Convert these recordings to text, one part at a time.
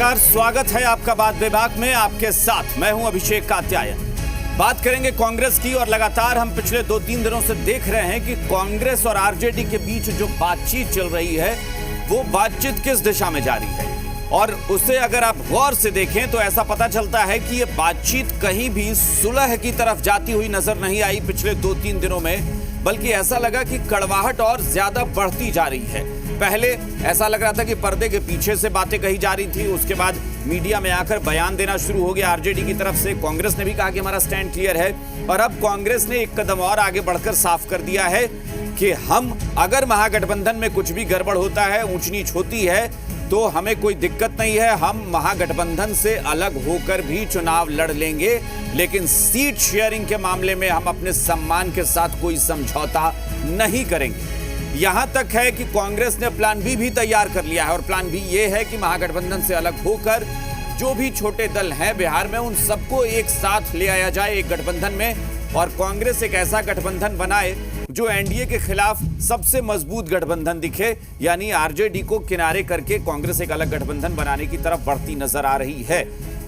नमस्कार, स्वागत है आपका बात विभाग में। आपके साथ मैं हूं अभिषेक कात्यायन। बात करेंगे कांग्रेस की और लगातार हम पिछले 2-3 दिनों से देख रहे हैं कि कांग्रेस और आरजेडी के बीच जो बातचीत चल रही है वो बातचीत किस दिशा में जारी है, और उसे अगर आप गौर से देखें तो ऐसा पता चलता है कि ये बातचीत कहीं भी सुलह की तरफ जाती हुई नजर नहीं आई पिछले 2-3 दिनों में, बल्कि ऐसा लगा कि कड़वाहट और ज्यादा बढ़ती जा रही है। पहले ऐसा लग रहा था कि पर्दे के पीछे से बातें कही जा रही थी, उसके बाद मीडिया में आकर बयान देना शुरू हो गया आरजेडी की तरफ से। कांग्रेस ने भी कहा कि हमारा स्टैंड क्लियर है, और अब कांग्रेस ने एक कदम और आगे बढ़कर साफ कर दिया है कि हम अगर महागठबंधन में कुछ भी गड़बड़ होता है, ऊंच नीच होती है, तो हमें कोई दिक्कत नहीं है, हम महागठबंधन से अलग होकर भी चुनाव लड़ लेंगे, लेकिन सीट शेयरिंग के मामले में हम अपने सम्मान के साथ कोई समझौता नहीं करेंगे। यहां तक है कि कांग्रेस ने प्लान बी भी तैयार कर लिया है, और प्लान बी ये है कि महागठबंधन से अलग होकर जो भी छोटे दल हैं बिहार में उन सबको एक साथ ले आया जाए एक गठबंधन में, और कांग्रेस एक ऐसा गठबंधन बनाए जो एनडीए के खिलाफ सबसे मजबूत गठबंधन दिखे, यानी आरजेडी को किनारे करके कांग्रेस एक अलग गठबंधन बनाने की तरफ बढ़ती नजर आ रही है।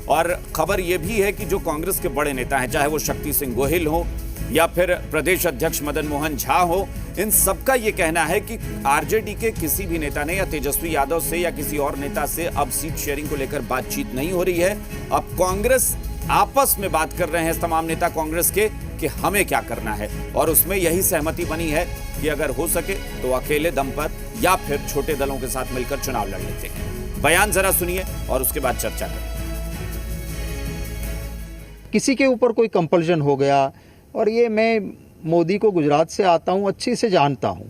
और खबर यह भी है कि जो कांग्रेस के बड़े नेता हैं, चाहे वो शक्ति सिंह गोहिल हो या फिर प्रदेश अध्यक्ष मदन मोहन झा हो, इन सबका यह कहना है कि आरजेडी के किसी भी नेता ने या तेजस्वी यादव से या किसी और नेता से अब सीट शेयरिंग को लेकर बातचीत नहीं हो रही है। अब कांग्रेस आपस में बात कर रहे हैं तमाम नेता कांग्रेस के कि हमें क्या करना है, और उसमें यही सहमति बनी है कि अगर हो सके तो अकेले दम पर या फिर छोटे दलों के साथ मिलकर चुनाव लड़ लेते हैं। बयान जरा सुनिए और उसके बाद चर्चा करें। किसी के ऊपर कोई कंपल्शन हो गया, और ये मैं मोदी को गुजरात से आता हूं, अच्छे से जानता हूं,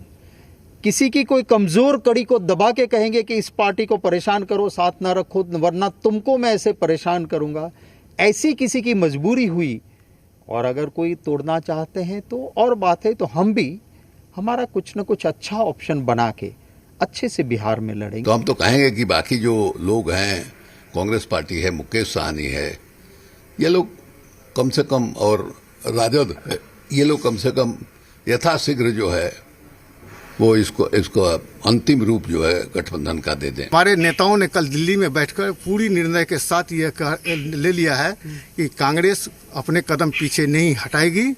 किसी की कोई कमजोर कड़ी को दबा के कहेंगे कि इस पार्टी को परेशान करो, साथ ना रखो, वरना तुमको मैं ऐसे परेशान करूंगा, ऐसी किसी की मजबूरी हुई और अगर कोई तोड़ना चाहते हैं तो और बात है, तो हम भी हमारा कुछ न कुछ अच्छा ऑप्शन बना के अच्छे से बिहार में लड़ेंगे। तो हम तो कहेंगे कि बाकी जो लोग हैं, कांग्रेस पार्टी है, मुकेश सहनी है, ये लोग कम से कम, और राजद है, ये लोग कम से कम यथाशीघ्र जो है वो इसको अंतिम रूप जो है गठबंधन का दे दें। हमारे नेताओं ने कल दिल्ली में बैठकर पूरी निर्णय के साथ ये ले लिया है कि कांग्रेस अपने कदम पीछे नहीं हटाएगी,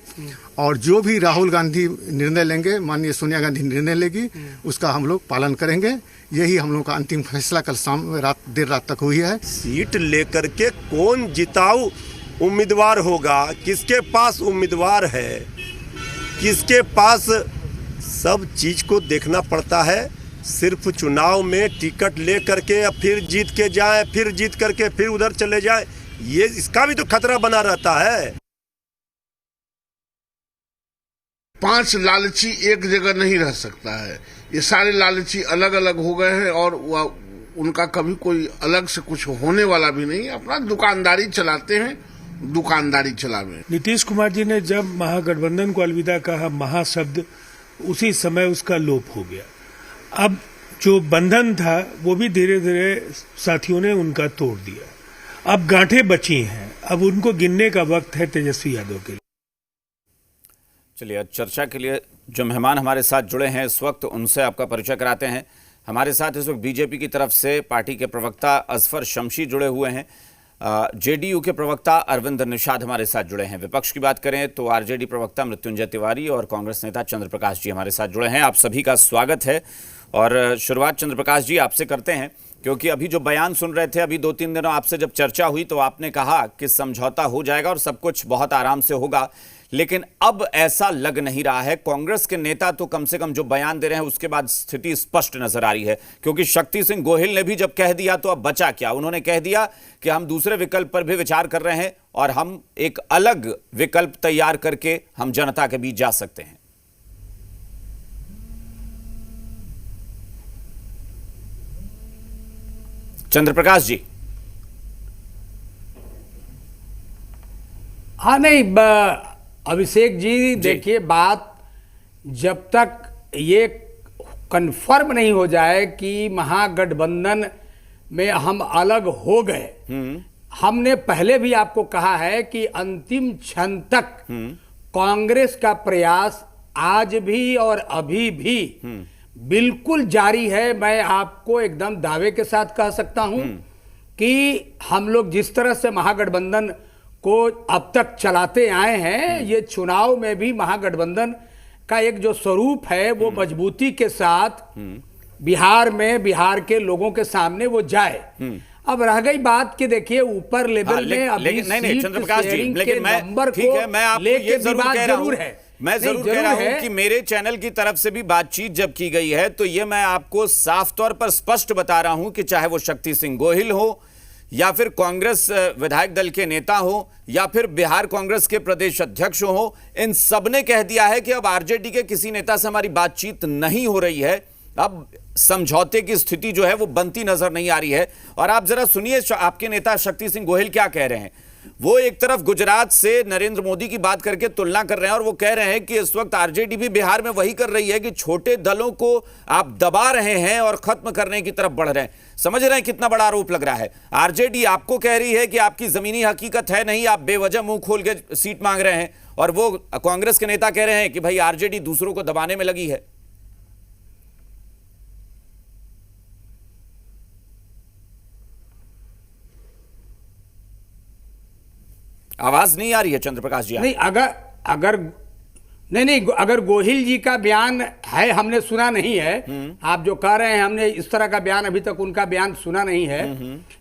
और जो भी राहुल गांधी निर्णय लेंगे, माननीय सोनिया गांधी निर्णय लेगी, उसका हम लोग पालन करेंगे। यही हम लोग का अंतिम फैसला कल शाम देर रात तक हुई है। सीट लेकर के कौन जिताऊ उम्मीदवार होगा, किसके पास उम्मीदवार है, किसके पास, सब चीज को देखना पड़ता है। सिर्फ चुनाव में टिकट ले करके फिर जीत के जाए, फिर जीत करके फिर उधर चले जाए, ये इसका भी तो खतरा बना रहता है। 5 लालची एक जगह नहीं रह सकता है। ये सारे लालची अलग अलग हो गए हैं, और उनका कभी कोई अलग से कुछ होने वाला भी नहीं। अपना दुकानदारी चलाते हैं, दुकानदारी चलावे। नीतीश कुमार जी ने जब महागठबंधन को अलविदा कहा, महाशब्द, उसी समय उसका लोप हो गया। अब जो बंधन था वो भी धीरे धीरे साथियों ने उनका तोड़ दिया। अब गांठें बची हैं, अब उनको गिनने का वक्त है तेजस्वी यादव के लिए। चलिए, चर्चा के लिए जो मेहमान हमारे साथ जुड़े हैं इस वक्त, उनसे आपका परिचय कराते हैं। हमारे साथ इस वक्त बीजेपी की तरफ से पार्टी के प्रवक्ता अजफर शमशी जुड़े हुए हैं, जेडीयू के प्रवक्ता अरविंद निषाद हमारे साथ जुड़े हैं। विपक्ष की बात करें तो आरजेडी प्रवक्ता मृत्युंजय तिवारी और कांग्रेस नेता चंद्र प्रकाश जी हमारे साथ जुड़े हैं। आप सभी का स्वागत है, और शुरुआत चंद्र प्रकाश जी आपसे करते हैं, क्योंकि अभी जो बयान सुन रहे थे, अभी 2-3 दिनों आपसे जब चर्चा हुई तो आपने कहा कि समझौता हो जाएगा और सब कुछ बहुत आराम से होगा, लेकिन अब ऐसा लग नहीं रहा है। कांग्रेस के नेता तो कम से कम जो बयान दे रहे हैं उसके बाद स्थिति स्पष्ट नजर आ रही है, क्योंकि शक्ति सिंह गोहिल ने भी जब कह दिया तो अब बचा क्या। उन्होंने कह दिया कि हम दूसरे विकल्प पर भी विचार कर रहे हैं और हम एक अलग विकल्प तैयार करके हम जनता के बीच जा सकते हैं। चंद्र प्रकाश जी। हाँ, नहीं अभिषेक जी, देखिए, बात जब तक ये कंफर्म नहीं हो जाए कि महागठबंधन में हम अलग हो गए, हमने पहले भी आपको कहा है कि अंतिम क्षण तक कांग्रेस का प्रयास आज भी और अभी भी बिल्कुल जारी है। मैं आपको एकदम दावे के साथ कह सकता हूं कि हम लोग जिस तरह से महागठबंधन को अब तक चलाते आए हैं, ये चुनाव में भी महागठबंधन का एक जो स्वरूप है वो मजबूती के साथ बिहार में बिहार के लोगों के सामने वो जाए। अब रह गई बात कि देखिए ऊपर लेवल में अभी नहीं चंद्रप्रकाश जी, लेकिन मैं ठीक है, मैं आपको ये जरूर कह रहा हूं, मैं जरूर कह रहा हूं कि मेरे चैनल की तरफ से भी बातचीत जब की गई है तो ये मैं आपको साफ तौर पर स्पष्ट बता रहा हूं कि चाहे वो शक्ति सिंह गोहिल हो या फिर कांग्रेस विधायक दल के नेता हो या फिर बिहार कांग्रेस के प्रदेश अध्यक्ष हो, इन सब ने कह दिया है कि अब आरजेडी के किसी नेता से हमारी बातचीत नहीं हो रही है। अब समझौते की स्थिति जो है वो बनती नजर नहीं आ रही है। और आप जरा सुनिए आपके नेता शक्ति सिंह गोहिल क्या कह रहे हैं। वो एक तरफ गुजरात से नरेंद्र मोदी की बात करके तुलना कर रहे हैं और वो कह रहे हैं कि इस वक्त आरजेडी भी बिहार में वही कर रही है कि छोटे दलों को आप दबा रहे हैं और खत्म करने की तरफ बढ़ रहे हैं। समझ रहे हैं कितना बड़ा आरोप लग रहा है। आरजेडी आपको कह रही है कि आपकी जमीनी हकीकत है नहीं, आप बेवजह मुंह खोल के सीट मांग रहे हैं, और वो कांग्रेस के नेता कह रहे हैं कि भाई आरजेडी दूसरों को दबाने में लगी है। आवाज नहीं आ रही है चंद्रप्रकाश जी। नहीं, अगर गोहिल जी का बयान है, हमने सुना नहीं है। आप जो कह रहे हैं हमने इस तरह का बयान अभी तक उनका बयान सुना नहीं है,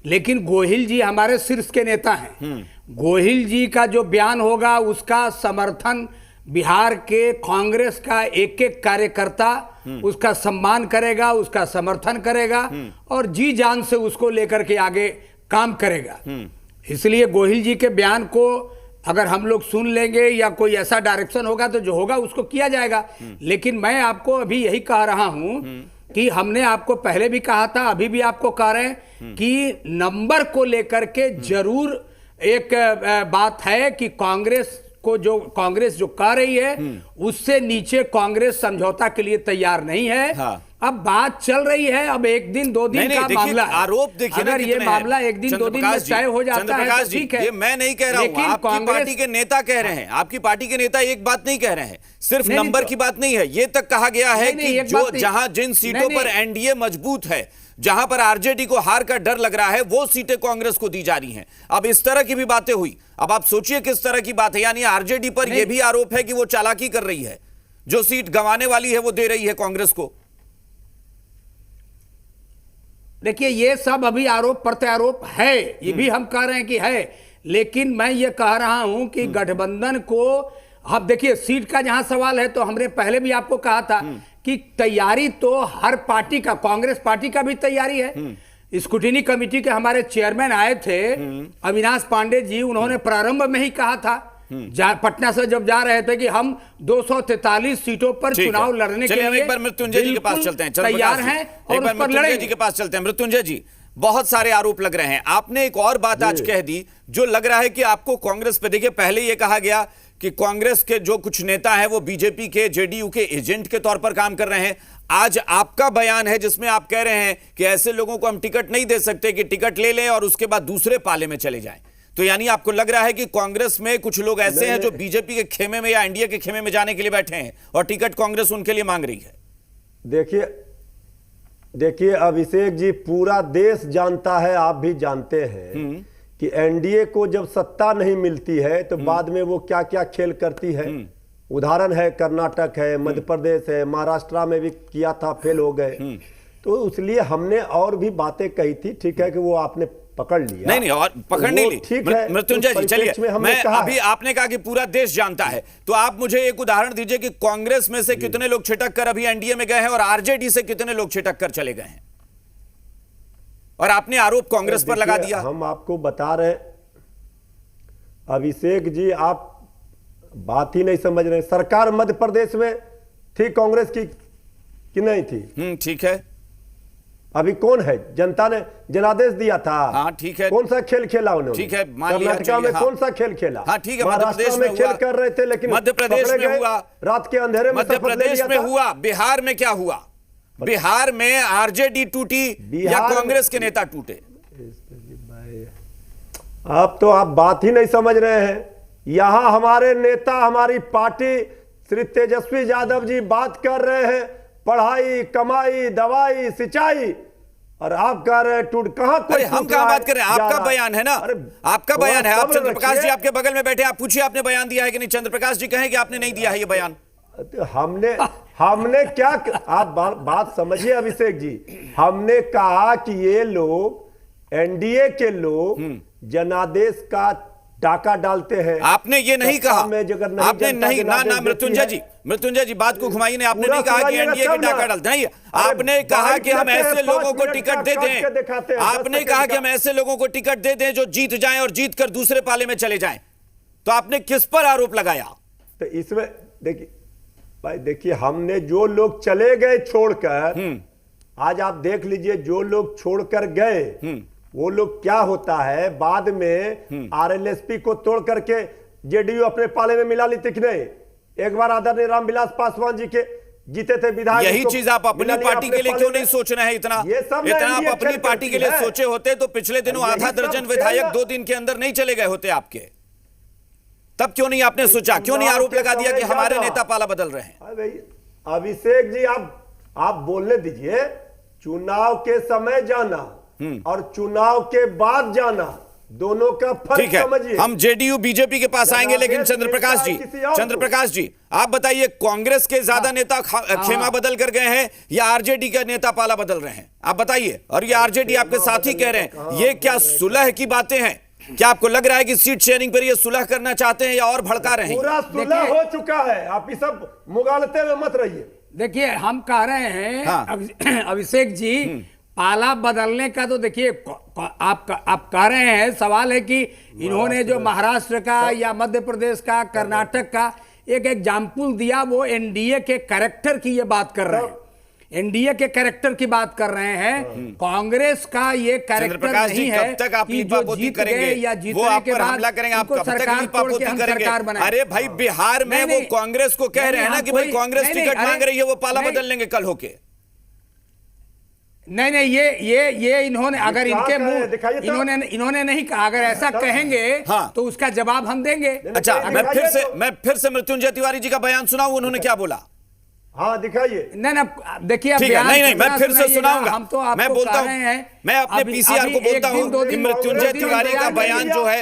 लेकिन गोहिल जी हमारे शीर्ष के नेता हैं। गोहिल जी का जो बयान होगा उसका समर्थन बिहार के कांग्रेस का एक एक कार्यकर्ता उसका सम्मान करेगा, उसका समर्थन करेगा और जी जान से उसको लेकर के आगे काम करेगा। इसलिए गोहिल जी के बयान को अगर हम लोग सुन लेंगे या कोई ऐसा डायरेक्शन होगा तो जो होगा उसको किया जाएगा। लेकिन मैं आपको अभी यही कह रहा हूं कि हमने आपको पहले भी कहा था, अभी भी आपको कह रहे हैं कि नंबर को लेकर के जरूर एक बात है कि कांग्रेस जो कह रही है उससे नीचे कांग्रेस समझौता के लिए तैयार नहीं है। हाँ। अब बात चल रही है, अब एक दिन दो दिन का मामला है। आरोप देखिए, अगर ये मामला एक दिन दो दिन में तय हो जाता है तो ठीक है। ये मैं नहीं कह रहा हूं, आपकी पार्टी के नेता कह रहे हैं। आपकी पार्टी के नेता एक बात नहीं कह रहे हैं, सिर्फ नंबर की बात नहीं है, ये तक कहा गया है कि जो जहां जिन सीटों पर एनडीए मजबूत है, जहां पर आरजेडी को हार का डर लग रहा है, वो सीटें कांग्रेस को दी जा रही हैं। अब इस तरह की भी बातें हुई। अब आप सोचिए किस तरह की बात है, यानी आरजेडी पर यह भी आरोप है कि वो चालाकी कर रही है, जो सीट गंवाने वाली है वो दे रही है कांग्रेस को। देखिए ये सब अभी आरोप प्रत्यारोप है, ये भी हम कह रहे हैं कि है, लेकिन मैं ये कह रहा हूं कि गठबंधन को, अब देखिए सीट का जहां सवाल है तो हमने पहले भी आपको कहा था कि तैयारी तो हर पार्टी का, कांग्रेस पार्टी का भी तैयारी है। स्क्रूटिनी कमेटी के हमारे चेयरमैन आए थे अविनाश पांडे जी, उन्होंने प्रारंभ में ही कहा था पटना से जब जा रहे थे कि हम 243 सीटों पर चुनाव लड़ने के लिए एक बार मृत्युंजय जी के पास चलते हैं, तैयार हैं और उस पर लड़ेंगे। जी के पास चलते हैं। मृत्युंजय जी, बहुत सारे आरोप लग रहे हैं, आपने एक और बात आज कह दी जो लग रहा है कि आपको कांग्रेस पे, देखिए पहले यह कहा गया कि कांग्रेस के जो कुछ नेता हैं वो बीजेपी के, जेडीयू के एजेंट के तौर पर काम कर रहे हैं। आज आपका बयान है जिसमें आप कह रहे हैं कि ऐसे लोगों को हम टिकट नहीं दे सकते कि टिकट ले लें और उसके बाद दूसरे पाले में चले जाएं। तो यानी आपको लग रहा है कि कांग्रेस में कुछ लोग ऐसे हैं जो बीजेपी के खेमे में या एनडीए के खेमे में जाने के लिए बैठे हैं और टिकट कांग्रेस उनके लिए मांग रही है। देखिए अभिषेक जी, पूरा देश जानता है, आप भी जानते हैं कि एनडीए को जब सत्ता नहीं मिलती है तो बाद में वो क्या क्या खेल करती है। उदाहरण है कर्नाटक है, मध्य प्रदेश है, महाराष्ट्र में भी किया था, फेल हो गए। तो इसलिए हमने और भी बातें कही थी, ठीक है कि वो आपने पकड़ लिया। नहीं और पकड़ नहीं ली, ठीक है। मृत्युंजय जी चलिए, मैं अभी आपने कहा कि पूरा देश जानता है, तो आप मुझे एक उदाहरण दीजिए कि कांग्रेस में से कितने लोग छिटक कर अभी एनडीए में गए हैं और आरजेडी से कितने लोग छिटक कर चले गए हैं, और आपने आरोप कांग्रेस पर लगा दिया। हम आपको बता रहे अभिषेक जी, आप बात ही नहीं समझ रहे। सरकार मध्य प्रदेश में थी कांग्रेस की कि नहीं थी? ठीक है। अभी कौन है? जनता ने जनादेश दिया था। हाँ ठीक है। कौन सा खेल खेला उन्होंने? ठीक है, कर्नाटक में कौन सा खेल खेला? हाँ ठीक है, महाराष्ट्र में खेल कर रहे थे, लेकिन मध्य प्रदेश में हुआ, रात के अंधेरे में मध्य प्रदेश में हुआ। बिहार में क्या हुआ? बिहार में आरजेडी टूटी या कांग्रेस के नेता टूटे? अब तो आप बात ही नहीं समझ रहे हैं। यहां हमारे नेता, हमारी पार्टी श्री तेजस्वी यादव जी बात कर रहे हैं पढ़ाई, कमाई, दवाई, सिंचाई, और आप कह रहे हैं टूट कहां कोई अरे हम टूट कहां रहा बात कर रहे हैं, आपका बयान है ना, अरे आपका बयान है। आप सब्र चंद्रप्रकाश जी रखिए। आपके बगल में बैठे, आप पूछिए आपने बयान दिया है कि नहीं। चंद्रप्रकाश जी कहें कि आपने नहीं दिया है ये बयान। तो हमने क्या, आप बात समझिए अभिषेक जी, हमने कहा कि ये लोग एनडीए के लोग जनादेश का डाका डालते हैं। आपने ये नहीं सत्ता कहा, में अगर नहीं आपने जनता नहीं, ना जनादेश ना देती है। मृत्युंजय जी बात को घुमाई नहीं। आपने पूरा नहीं कहा कि सुनाइएगा एनडीए के तब ना। डाका डालते हैं, अरे आपने कहा कि हम बाइट ऐसे लेते हैं, लोगों को 5 टिकट मिनट दे का काट के दिखाते दें, हैं, 10 आपने सेकंड कहा कि का। हम ऐसे लोगों को टिकट दे दें जो जीत जाएं और जीत कर दूसरे पाले में चले जाएं। तो आपने किस पर आरोप लगाया? तो इसमें देखिए भाई, देखिए हमने जो लोग चले गए छोड़कर, आज आप देख लीजिए जो लोग छोड़कर गए वो लोग क्या होता है, बाद में आरएलएसपी को तोड़ करके जेडीयू अपने पाले में मिला ली थी कि नहीं। एक बार आदरणीय रामविलास पासवान जी के जीते थे विधायक, यही चीज आप अपनी पार्टी के लिए क्यों नहीं सोच रहे हैं? इतना ये सब ना इतना आप एनडीए अपनी खेल पार्टी के लिए करती है। सोचे होते तो पिछले दिनों यही आधा सब दर्जन खेल विधायक ना। 2 दिन के अंदर नहीं चले गए होते आपके। तब क्यों नहीं आपने सोचा, क्यों नहीं आरोप लगा दिया कि हमारे नेता पाला बदल रहे हैं? अरे भाई अभिषेक जी, आप बोलने दीजिए। चुनाव के समय जाना और चुनाव के बाद जाना, दोनों का फर्क ठीक है, समझिए। हम जेडीयू बीजेपी के पास आएंगे, लेकिन चंद्रप्रकाश जी आप बताइए, कांग्रेस के ज्यादा नेता खेमा बदल कर गए हैं या आरजेडी के नेता पाला बदल रहे हैं? आप बताइए। और ये आरजेडी आपके साथ ही कह रहे हैं, ये क्या सुलह की बातें हैं? क्या आपको लग रहा है कि सीट शेयरिंग पर ये सुलह करना चाहते हैं या और भड़का रहे हैं? पूरा सुलह हो चुका है, आप ये सब मुगालते में मत रहिए। देखिए हम कह रहे हैं हाँ। अभिषेक जी, पाला बदलने का तो देखिए आप कह रहे हैं, सवाल है कि इन्होंने जो महाराष्ट्र का या मध्य प्रदेश का, कर्नाटक का एक एग्जाम्पल दिया, वो एनडीए के कैरेक्टर की ये बात कर रहे हैं, एनडीए के कैरेक्टर की बात कर रहे हैं। कांग्रेस का ये कैरेक्टर नहीं है कब तक आप कि जो लीपापोती जीत करेंगे, गए या वो जीतने आप के पर बाद हमला करेंगे, आप उनको कब तक सरकार तोड़ के लीपापोती हम करेंगे? सरकार बनाएं। अरे भाई बिहार में वो कांग्रेस को कह रहे हैं ना कि भाई कांग्रेस टिकट मांग रही है, वो पाला बदल लेंगे कल होके। नहीं ये इन्होंने, अगर इनके मुंह दिखाइए तो। इन्होंने नहीं कहा, अगर ऐसा कहेंगे हाँ। तो उसका जवाब हम देंगे। अच्छा, दिखाइए मैं फिर से मृत्युंजय तिवारी जी का बयान सुनाऊं, उन्होंने क्या बोला? हाँ दिखाइए। नहीं ना, देखिए अब ठीक है, बयान नहीं कितना मैं फिर से सुनाइएगा, सुनाऊंगा। हम तो आपको मैं बोलता कह हूं, रहे हैं, मैं अपने अभी- पीसीआर को अभी बोलता एक दिन, हूं दो कि दिन, मृत्युंजय दो दिन तिवारी का इंतजार बयान कीजिए। जो है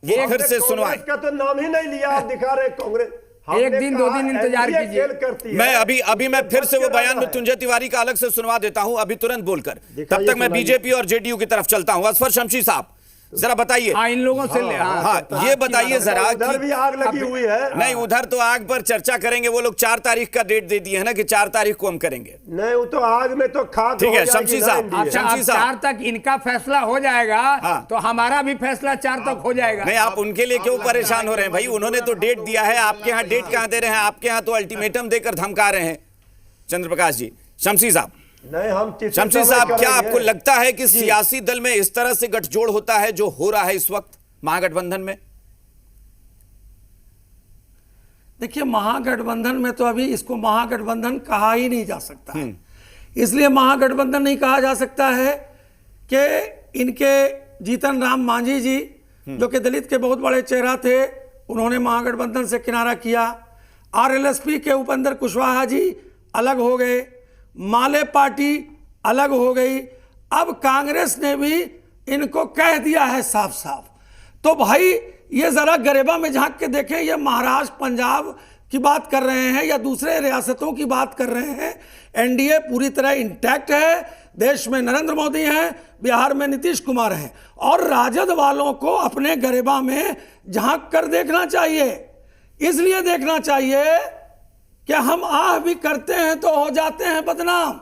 वो आपने फिर से सुनवाएं। कांग्रेस का तो नाम ही नहीं लिया, आप दिखा रहे कांग्रेस। एक दिन, दो दिन इंतजार एनडीए कीजिए। खेल करती है। मैं अभी मैं फिर से वो बयान रहा है। मृत्युंजय तिवारी का अलग से सुनवा देता हूं, अभी तुरंत बोलकर। तब दिखाइए, तक मैं सुनाइए। बीजेपी और जेडीयू की तरफ चलता हूं। असफर शमशी साहब जरा बताइए। हाँ, इन लोगों से हाँ, ये बताइए जरा उधर भी आग लगी हुई है। नहीं, उधर तो आग पर चर्चा करेंगे, वो लोग 4 तारीख का डेट दे दिए है ना कि 4 तारीख को हम करेंगे। नहीं, वो तो आग में तो खाक ठीक हो है, जाएगी शमशी ना साहब, एनडीए। अच्छा, शमशी अब साहब। 4 तक इनका फैसला हो जाएगा हाँ। तो हमारा भी फैसला 4 तक हो जाएगा। नहीं, आप उनके लिए क्यों परेशान हो रहे हैं भाई? उन्होंने तो डेट दिया है, आपके यहाँ डेट कहां दे रहे हैं? आपके यहाँ तो अल्टीमेटम देकर धमका रहे हैं चंद्रप्रकाश जी। शमशी साहब, नहीं, हम किसी शमशी समय साहब, क्या करेंगे। आपको लगता है कि सियासी दल में इस तरह से गठजोड़ होता है जो हो रहा है इस वक्त महागठबंधन में? देखिए, महागठबंधन में तो अभी इसको महागठबंधन कहा ही नहीं जा सकता है। इसलिए महागठबंधन नहीं कहा जा सकता है कि इनके जीतन राम मांझी जी, जो कि दलित के बहुत बड़े चेहरा थे, उन्होंने महागठबंधन से किनारा किया। आरएलएसपी के उपेंद्र कुशवाहा जी अलग हो गए, माले पार्टी अलग हो गई। अब कांग्रेस ने भी इनको कह दिया है साफ साफ। तो भाई ये जरा गरेबा में झांक के देखें, ये महाराष्ट्र पंजाब की बात कर रहे हैं या दूसरे रियासतों की बात कर रहे हैं। एनडीए पूरी तरह इंटैक्ट है, देश में नरेंद्र मोदी हैं, बिहार में नीतीश कुमार हैं, और राजद वालों को अपने गरेबा में झांक कर देखना चाहिए। इसलिए देखना चाहिए कि हम आह भी करते हैं तो हो जाते हैं बदनाम,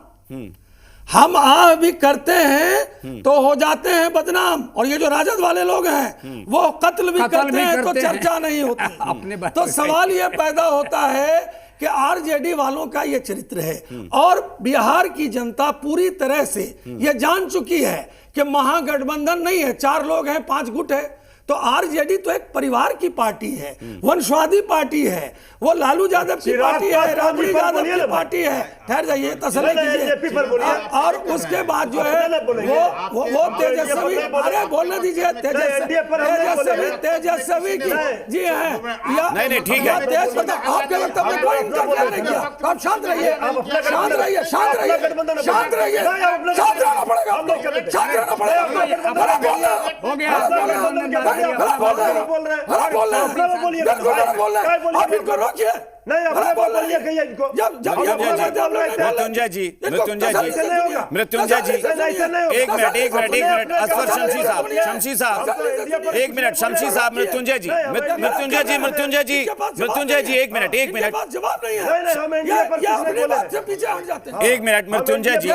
हम आह भी करते हैं तो हो जाते हैं बदनाम। और ये जो राजद वाले लोग हैं वो कत्ल भी करते हैं तो चर्चा नहीं होती। अपने बारे तो में सवाल ये पैदा होता है कि आरजेडी वालों का ये चरित्र है, और बिहार की जनता पूरी तरह से ये जान चुकी है कि महागठबंधन नहीं है। 4 लोग हैं, 5 गुट है, तो आरजेडी तो एक परिवार की पार्टी है, वंशवादी पार्टी है, वो लालू यादव की पार्टी है, राबड़ी यादव की पार्टी है। ठहर जाइए, तसल्ली कीजिए। और उसके बाद जो है वो तेजस्वी, अरे बोलने दीजिए, तेजस्वी की जी है। नहीं ठीक है, आपके वक्तव्य में कोई इंटरफेयर नहीं किया। आप शांत रहिए, शांत रहिए, शांत रहिए, शांत रहिए, शांत रहना पड़ेगा, शांत रहना पड़ेगा। हो गया, आप इनको रोकिए, नहीं अपने बोल रही है कहिए इनको। मृत्युंजय जी एक मिनट असफर शमशी साहब एक मिनट, शमशी साहब, मृत्युंजय जी एक मिनट जवाब नहीं है, पीछे हट जाते हैं। एक मिनट मृत्युंजय जी, ये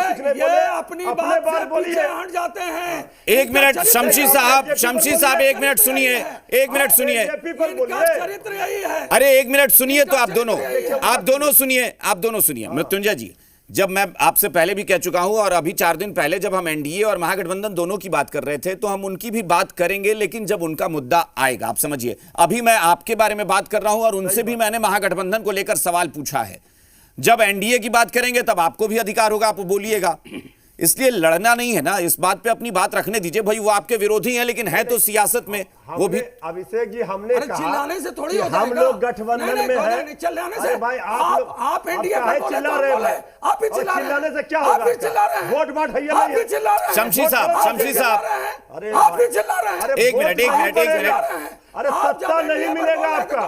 अपनी बात से पीछे हट जाते हैं। एक मिनट शमशी साहब एक मिनट सुनिए, चरित्र यही है। अरे एक मिनट सुनिए तो आप दोनों सुनिए। मृत्युंजय जी, जब मैं आपसे पहले भी कह चुका हूं और अभी 4 दिन पहले जब हम एनडीए और महागठबंधन दोनों की बात कर रहे थे तो हम उनकी भी बात करेंगे, लेकिन जब उनका मुद्दा आएगा। आप समझिए, अभी मैं आपके बारे में बात कर रहा हूं और उनसे भी मैंने महागठबंधन को लेकर सवाल पूछा है। जब एनडीए की बात करेंगे तब आपको भी अधिकार होगा, आप बोलिएगा। इसलिए लड़ना नहीं है ना, इस बात पे अपनी बात रखने दीजिए। भाई वो आपके विरोधी हैं, लेकिन है तो सियासत में वो भी। अभिषेक जी हमने कहा चिल्लाने से थोड़ी हो हम लोग गठबंधन में हैं। चिल्लाने से भाई आप एनडीए है चिल्ला रहे हैं, आप ही चिल्लाने से क्या होगा? वोट बांट है शमशी साहब अरे आप ही चिल्ला रहे हैं। एक मिनट अरे सत्ता नहीं मिलेगा आपका।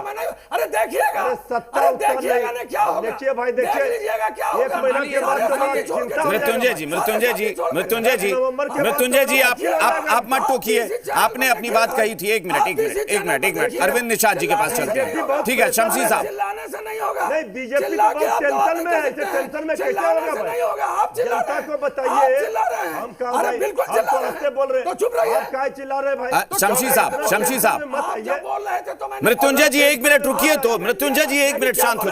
अरे देखिएगा, सत्ता देखिएगा ना क्या होगा। देखिए भाई, देखिए एक महीना के बाद मृत्युंजय जी आप मत टोकिए। आपने अपनी बात कही थी। एक मिनट अरविंद निषाद जी के पास चलते हैं। ठीक है शमशी साहब। चिल्लाने से नहीं होगा। नहीं, बीजेपी टेंशन में है, टेंशन में कैसे होगा? आप चिल्ला जनता को बताइए। हम कहा बोल रहे, तो चुप रहिए। आप क्या चिल्ला रहे भाई? शमशी साहब बोल रहे थे तो मैंने मृत्युंजय जी एक मिनट रुकिए। तो मृत्युंजय जी एक मिनट शांत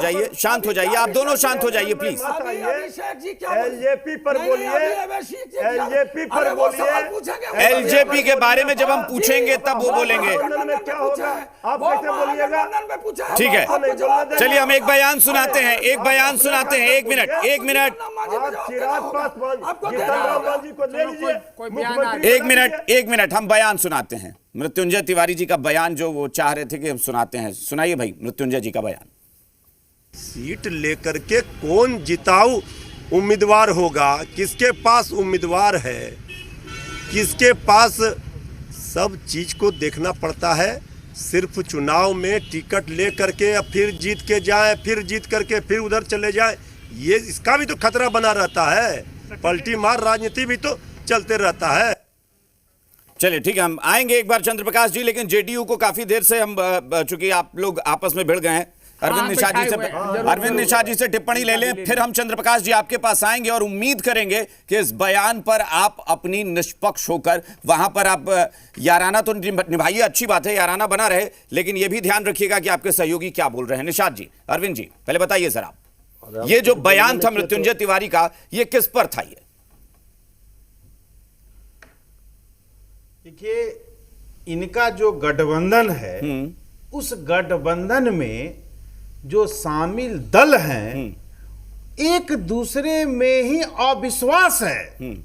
हो जाइए, आप दोनों शांत हो जाइए प्लीज। एलजेपी पर बोलिए, एलजेपी पर बोलिए। एलजेपी के बारे में जब हम पूछेंगे तब वो बोलेंगे। क्या होगा? आप कैसे बोलिएगा? ठीक है, चलिए हम एक बयान सुनाते हैं। एक मिनट आप चिराग पासवान, जीतनराम जी को ले लीजिए। एक मिनट हम बयान सुनाते हैं। मृत्युंजय तिवारी जी का बयान जो वो चाह रहे थे कि हम सुनाते हैं। सुनाइए भाई मृत्युंजय जी का बयान। सीट लेकर के कौन जिताऊ उम्मीदवार होगा, किसके पास उम्मीदवार है, किसके पास, सब चीज को देखना पड़ता है। सिर्फ चुनाव में टिकट ले करके फिर जीत के जाए, फिर जीत करके फिर उधर चले जाए, ये इसका भी तो खतरा बना रहता है। पलटी मार राजनीति भी तो चलते रहता है। चलिए ठीक है, हम आएंगे एक बार चंद्र प्रकाश जी, लेकिन जेडीयू को काफी देर से हम चूंकि आप लोग आपस में भिड़ गए हैं, अरविंद निषाद जी से टिप्पणी ले लें, फिर हम चंद्र प्रकाश जी आपके पास आएंगे और उम्मीद करेंगे कि इस बयान पर आप अपनी निष्पक्ष होकर वहां पर आप याराना तो निभाइए, अच्छी बात है, याराना बना रहे, लेकिन यह भी ध्यान रखिएगा कि आपके सहयोगी क्या बोल रहे हैं। निषाद जी, अरविंद जी, पहले बताइए सर आप, ये जो बयान था मृत्युंजय तिवारी का, ये किस पर था? ये देखिए, इनका जो गठबंधन है उस गठबंधन में जो शामिल दल हैं एक दूसरे में ही अविश्वास है,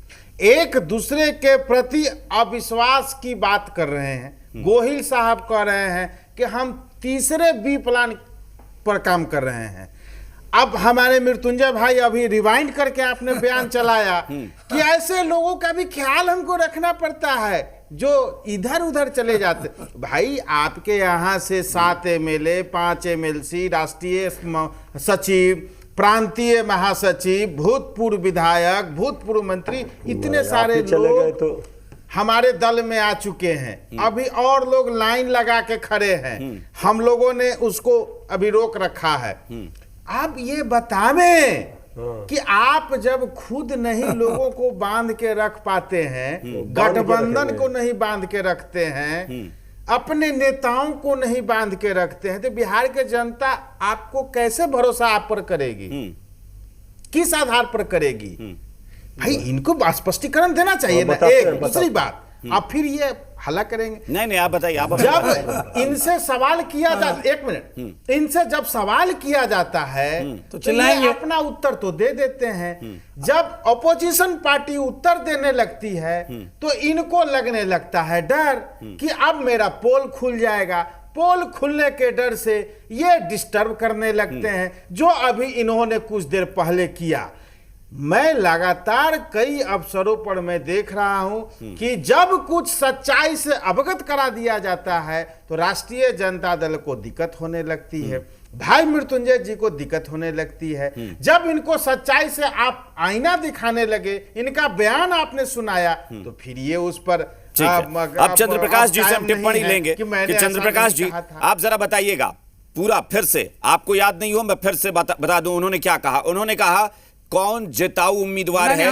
एक दूसरे के प्रति अविश्वास की बात कर रहे हैं। गोहिल साहब कह रहे हैं कि हम तीसरे बी प्लान पर काम कर रहे हैं। अब हमारे मृत्युंजय भाई अभी रिवाइंड करके आपने बयान चलाया कि ऐसे लोगों का भी ख्याल हमको रखना पड़ता है जो इधर उधर चले जाते। भाई आपके यहाँ से 7 एमएलए, 5 एमएलसी, राष्ट्रीय सचिव, प्रांतीय महासचिव, भूतपूर्व विधायक, भूतपूर्व मंत्री, इतने सारे लोग तो हमारे दल में आ चुके हैं। अभी और लोग लाइन लगा के खड़े हैं, हम लोगों ने उसको अभी रोक रखा है। आप ये बतावें कि आप जब खुद नहीं लोगों को बांध के रख पाते हैं, गठबंधन को नहीं बांध के रखते हैं, अपने नेताओं को नहीं बांध के रखते हैं, तो बिहार के जनता आपको कैसे भरोसा आप पर करेगी? किस आधार पर करेगी? भाई इनको स्पष्टीकरण देना चाहिए ना। एक दूसरी बात, अब फिर ये हल्ला करेंगे। नहीं आप बताइए, आप जब इनसे सवाल किया जाता, एक मिनट, इनसे जब सवाल किया जाता है तो चिल्लाएंगे, अपना उत्तर तो दे देते हैं। जब अपोजिशन पार्टी उत्तर देने लगती है तो इनको लगने लगता है डर कि अब मेरा पोल खुल जाएगा। पोल खुलने के डर से ये डिस्टर्ब करने लगते हैं, जो अभी इन्होंने कुछ देर पहले किया। मैं लगातार कई अवसरों पर मैं देख रहा हूं कि जब कुछ सच्चाई से अवगत करा दिया जाता है तो राष्ट्रीय जनता दल को दिक्कत होने लगती है, भाई मृत्युंजय जी को दिक्कत होने लगती है। जब इनको सच्चाई से आप आईना दिखाने लगे, इनका बयान आपने सुनाया, तो फिर ये उस पर अब चंद्र प्रकाश जी से हम टिप्पणी लेंगे कि चंद्र प्रकाश जी आप जरा बताइएगा पूरा फिर से, आपको याद नहीं हो मैं फिर से बता दूं उन्होंने क्या कहा। उन्होंने कहा कौन जिताऊ उम्मीदवार है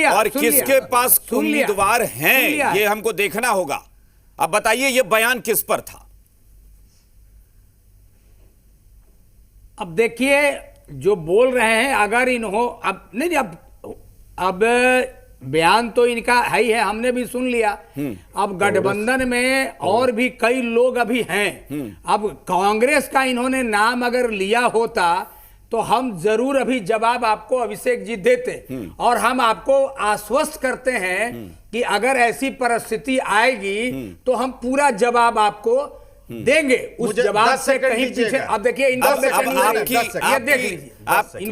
और किसके पास उम्मीदवार हैं ये हमको देखना होगा। अब बताइए ये बयान किस पर था? अब देखिए जो बोल रहे हैं, अगर इन्हों अब नहीं अब बयान तो इनका है ही है, हमने भी सुन लिया। अब गठबंधन में और भी कई लोग अभी हैं। अब कांग्रेस का इन्होंने नाम अगर लिया होता तो हम जरूर अभी जवाब आपको अभिषेक जी देते, और हम आपको आश्वस्त करते हैं कि अगर ऐसी परिस्थिति आएगी तो हम पूरा जवाब आपको देंगे। उस जवाब से कहीं पीछे अब देखिए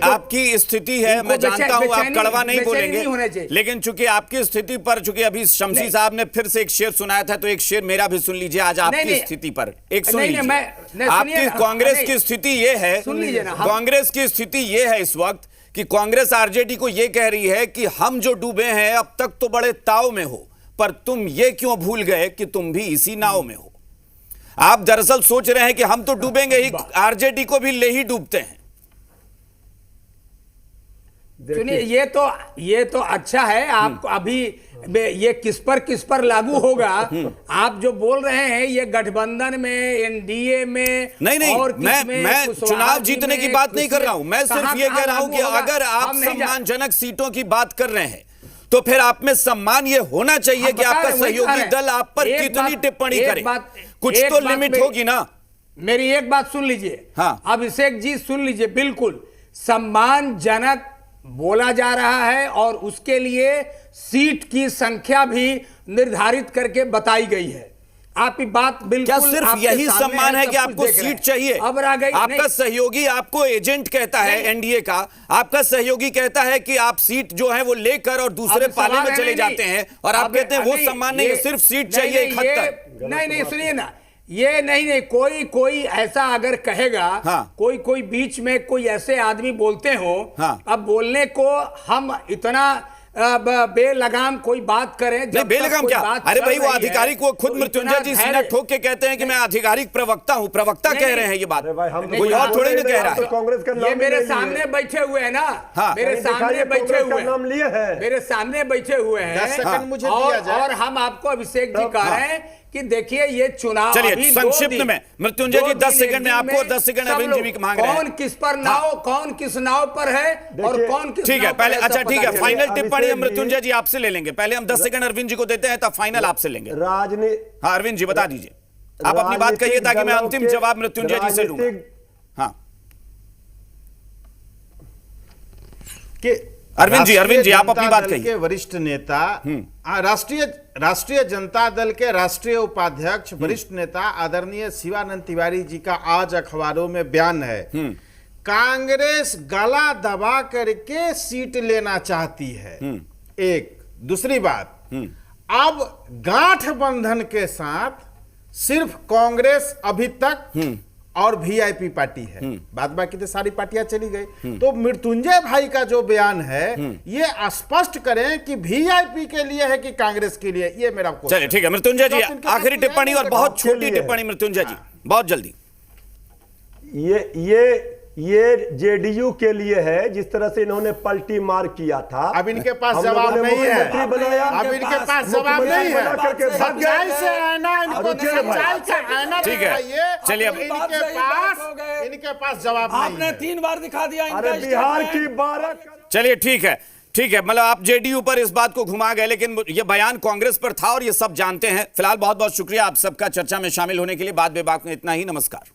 आपकी स्थिति है, मैं जानता हूं आप कड़वा नहीं बोलेंगे, लेकिन चूंकि आपकी स्थिति पर, चूंकि अभी शमसी साहब ने फिर से एक शेर सुनाया था, तो एक शेर मेरा भी सुन लीजिए आज आपकी स्थिति पर। एक सुन लीजिए, आपकी कांग्रेस की स्थिति ये है, कांग्रेस की स्थिति ये है इस वक्त कि कांग्रेस आरजेडी को ये कह रही है कि हम जो डूबे हैं अब तक तो बड़े ताव में हो, पर तुम ये क्यों भूल गए कि तुम भी इसी नाव में हो। आप दरअसल सोच रहे हैं कि हम तो डूबेंगे ही, आरजेडी को भी ले ही डूबते हैं। सुनिए, ये तो अच्छा है। आपको अभी ये किस पर लागू होगा आप जो बोल रहे हैं, ये गठबंधन में, एनडीए में नहीं और मैं चुनाव जीतने की बात नहीं कर रहा हूं, मैं सिर्फ ये कह रहा हूं कि अगर आप सम्मानजनक सीटों की बात कर रहे हैं तो फिर आप में सम्मान ये होना चाहिए कि आपका सहयोगी दल आप पर कितनी टिप्पणी करे, कुछ तो लिमिट होगी ना। मेरी एक बात सुन लीजिए, हाँ अभिषेक जी सुन लीजिए, बिल्कुल सम्मानजनक बोला जा रहा है और उसके लिए सीट की संख्या भी निर्धारित करके बताई गई है। आपकी बात बिल्कुल, क्या सिर्फ यही सम्मान है कि आपको सीट चाहिए? अब रह गई, आपका सहयोगी आपको एजेंट कहता है, एनडीए का आपका सहयोगी कहता है कि आप सीट जो है वो लेकर और दूसरे पाले में चले जाते हैं, और आप कहते हैं वो सम्मान नहीं, सिर्फ सीट चाहिए 71। नहीं सुनिए ना, ये नहीं कोई ऐसा अगर कहेगा, कोई बीच में कोई ऐसे आदमी बोलते हो, अब बोलने को हम इतना बेलगाम कोई बात करें, नहीं बेलगाम क्या, अरे भाई वो आधिकारिक वो खुद मृत्युंजय जी सीना ठोक के कहते हैं कि मैं आधिकारिक प्रवक्ता हूं, प्रवक्ता कह रहे हैं ये बात, कोई और थोड़ी ना कह रहा है। कांग्रेस का ये मेरे सामने बैठे हुए हैं ना, मेरे सामने बैठे हुए हैं, मेरे सामने बैठे हुए हैं, और हम आपको अभिषेक जी कह रहे हैं कि देखिए ये चुनाव, चलिए संक्षिप्त में मृत्युंजय जी 10 सेकंड में आपको 10 सेकंड अरविंद जी भी मांग रहे हैं, कौन किस पर नाव, कौन किस नाव पर है और कौन किस, ठीक है पहले, अच्छा ठीक है, फाइनल टिप्पणी हम मृत्युंजय जी आपसे ले लेंगे, पहले हम 10 सेकंड अरविंद जी को देते हैं तब फाइनल आपसे लेंगे। हाँ अरविंद जी बता दीजिए, आप अपनी बात कहिए ताकि मैं अंतिम जवाब मृत्युंजय जी से लूंगा। हाँ अरविंद जी आप अपनी बात कहिए। वरिष्ठ नेता, राष्ट्रीय जनता दल के राष्ट्रीय उपाध्यक्ष, वरिष्ठ नेता आदरणीय शिवानंद तिवारी जी का आज अखबारों में बयान है, कांग्रेस गला दबा करके सीट लेना चाहती है। एक दूसरी बात, अब गठबंधन के साथ सिर्फ कांग्रेस अभी तक और वीआईपी पार्टी है, बाद बाकी तो सारी पार्टियां चली गई। तो मृत्युंजय भाई का जो बयान है ये स्पष्ट करें कि वीआईपी के लिए है कि कांग्रेस के लिए, ये मेरा क्वेश्चन। चलिए ठीक है मृत्युंजय जी, आखिरी टिप्पणी और बहुत छोटी टिप्पणी मृत्युंजय जी, बहुत जल्दी। ये जेडीयू के लिए है, जिस तरह से इन्होंने पलटी मार किया था। अब इनके पास जवाब नहीं है, अब इनके पास जवाब नहीं है, सच्चाई से आना, इनको सच्चाई से आना, ठीक है चलिए अब इनके पास जवाब नहीं है। आपने 3 बार दिखा दिया बिहार की 12, चलिए ठीक है ठीक है, मतलब आप जेडीयू पर इस बात को घुमा गए, लेकिन ये बयान कांग्रेस पर था और ये सब जानते हैं। फिलहाल बहुत बहुत शुक्रिया आप सबका चर्चा में शामिल होने के लिए। बात बेबाक में इतना ही। नमस्कार।